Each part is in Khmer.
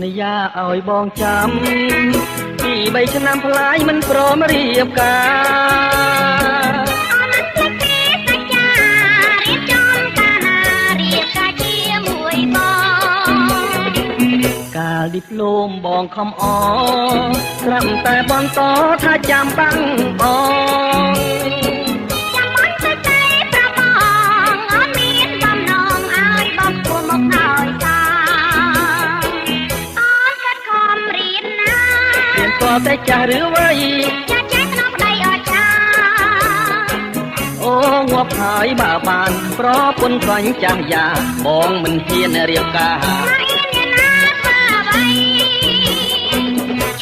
ន្យាឲ្យបងចាំពី3ឆ្នាំផ្លាយមិនព្រមរៀបការអនន្តគេសច្ចារៀបចំកាណារៀបការជាមួយបងកាលឌីប្លូមបងខំអត្រឹមតែបន្តថាចាំបាំងបងចាំបានទៅតែប្របងអត់មានបំណងឲ្យបងគួរមកឲ្យតាអូនកាត់ខំរៀនណារៀនតតែចាស់ឬវ័យចាស់ចេះក្នុងប្តីអស្ចារ្យអូងាប់ហើយបើបានប្រពន្ធខ្លាញ់ចាស់យ៉ាបងមិនហ៊ានរៀបការ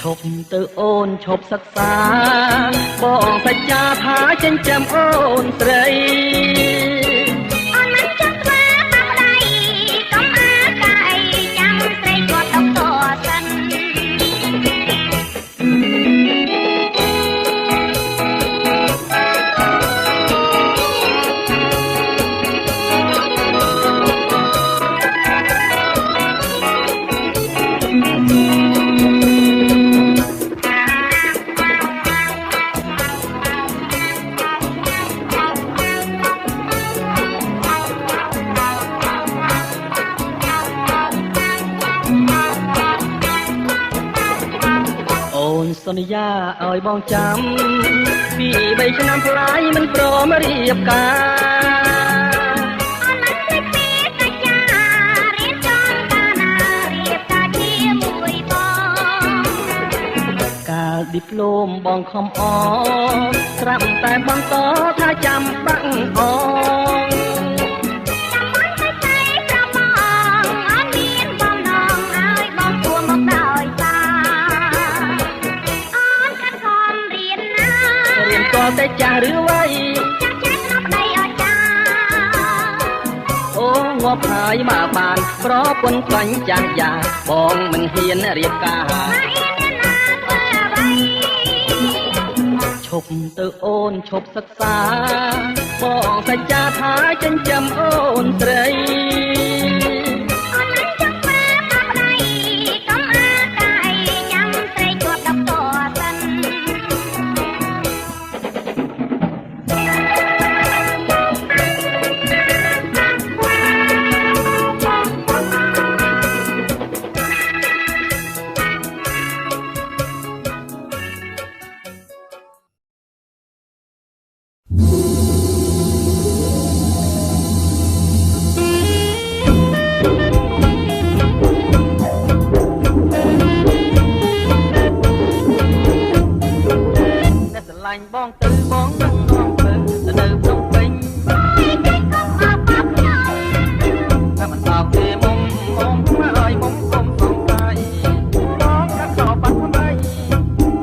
ឈប់ទៅអូនឈប់សិក្សាបងសច្ចាថាចិញ្ចឹមអូនស្រីអូនមិនចង់ធ្វើតាមដៃកុំអាកាយចាំស្រីគាត់ដុកតសិនសន្យាឲ្យបងចាំពី3ឆ្នាំផ្លាយមិនព្រមរៀបការអនន្តគេសច្ចារៀបចំកាណារៀបការជាមួយបងកាលឌីប្លូមបងខំអត្រាំតែបន្តថាចាំបាក់អតែចាស់ឬវ័យចាស់ចេះក្នុងប្តីអស្ចារ្យអូងាប់ហើយបើបានប្រពន្ធខ្លាញ់ចាស់យ៉ាបងមិនហ៊ានរៀបការឈប់ទៅអូនឈប់សិក្សាបងសច្ចាថាចិញ្ចឹមអូនស្រីអូនមិនចង់ធ្វើតាមប្តីកុំអាកាយចាំស្រីគាត់ដុកតសិនបងទៅបងនឹងនាំទៅនៅភ្នំពេញតែមិនតោកទេមុំឲ្យមុំគុំសងកាយបងកាត់ខោបាត់ផ្នែក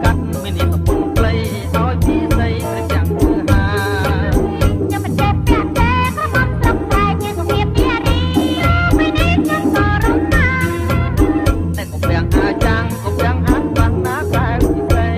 កាត់មាននេះកំពុងផ្លៃឲ្យពីស្ដីត្រចាំងធ្វើហាខ្ញុំមិនចេះពាក់ទេក៏មកស្រុកតែជាសុភាពនារីមិននេះខ្ញុំក៏រំខានតែកុំទាំងអាចាំងកុំទាំងហាត់បានណាតែពីស្ដី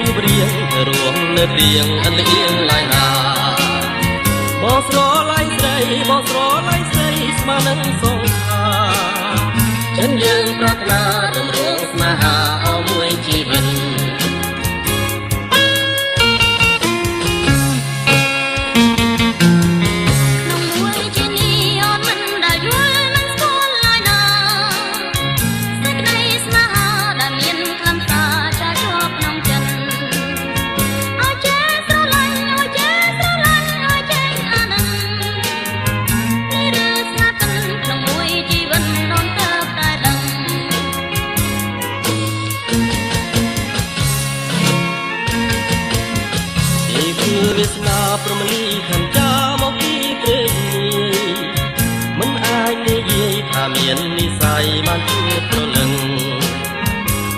រូបរាងរួមនៅរៀងអលៀងឡាយណាបងស្រឡាញ់ស្រីបងស្រឡាញ់ស្រីស្មើនឹងសងខាចិនយើងប្រាថ្នារំរងស្នេហាអស់មួយជីវិតវាសនាព្រមលីខំចាមកពីព្រេងមិនអាចនិយាយថាមាននិស័យបានជួបប្រលឹង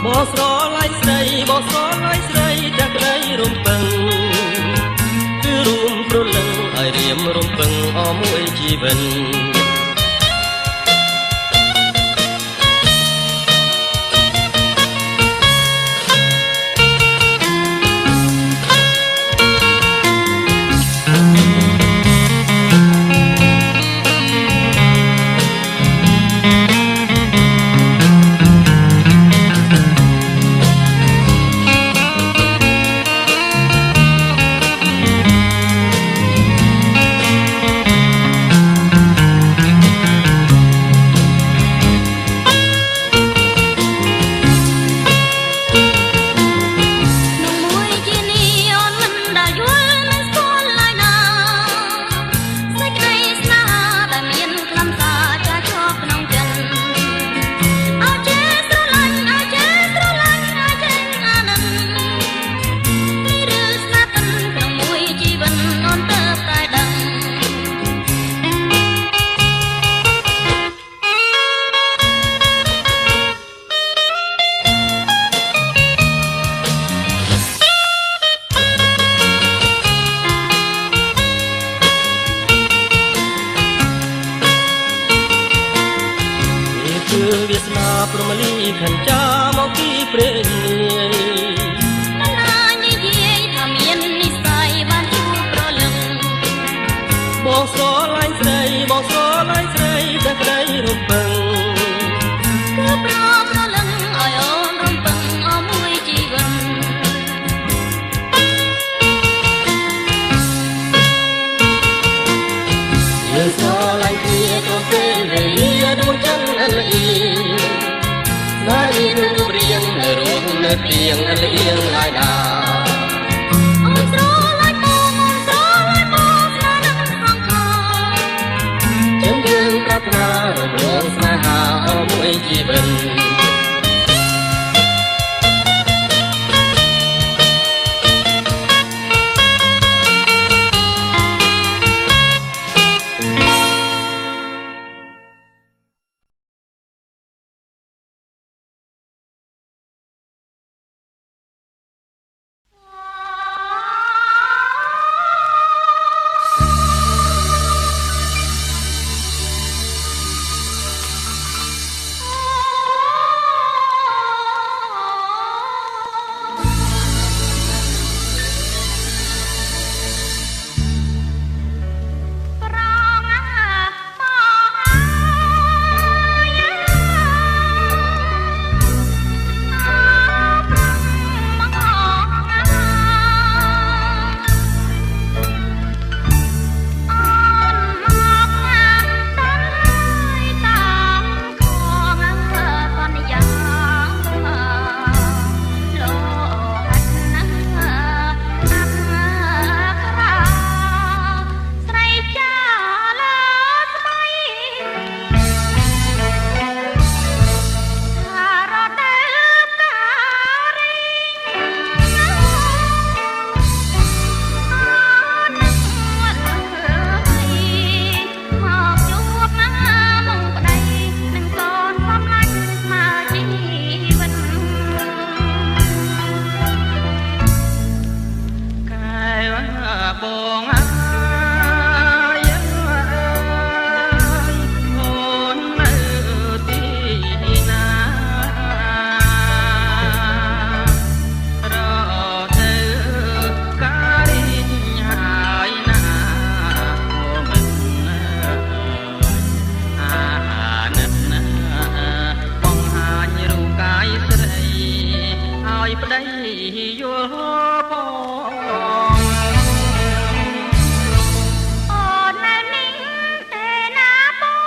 បងស្រឡាញ់ស្រីបងស្រឡាញ់ស្រីតែក្តីរំពឹងគឺរួមប្រលឹងឲ្យរៀមរំពឹងអស់មួយជីវិតវាសនាព្រមលីខំចាមកពីព្រេងមិនអាចនិយាយថាមាននិស័យបានជួបប្រលឹងបងស្រឡាញ់ស្រីបងស្រឡាញ់ស្រីតែក្តីរំពឹងគឺប្រលឹងឲ្យអូនរំពឹងអស់មួយជីវិតយើងស្រឡាញ់គ្នាក៏ពេលវេលាដួងច័ន្ទអលអៀងណាយរូបរាងរួមនៅទៀងអលអៀងឡាយណាអូនស្រឡាញ់បងអូនស្រឡាញ់បងស្នេហ៍នឹងសងខាចឹងយើងប្រាថ្នារំលងស្នេហាអស់មួយជីវិត ឲ្យប្តីយល់ផង អូននៅនេះទេណាបង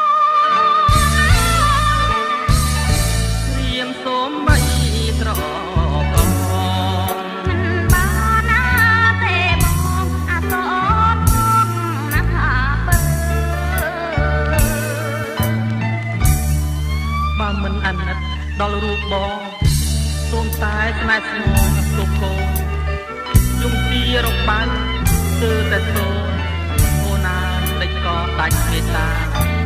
រៀមសូមបីត្រកក មិនបានណាទេបងអាសូមណាថាបើ បើមិនអាណិតដល់រូបបងសូមតែស្នេហ៍ស្នងទុកកូនយំទីរបាំងគឺតែសូមអូនណាតិចក៏ដាច់មេត្តា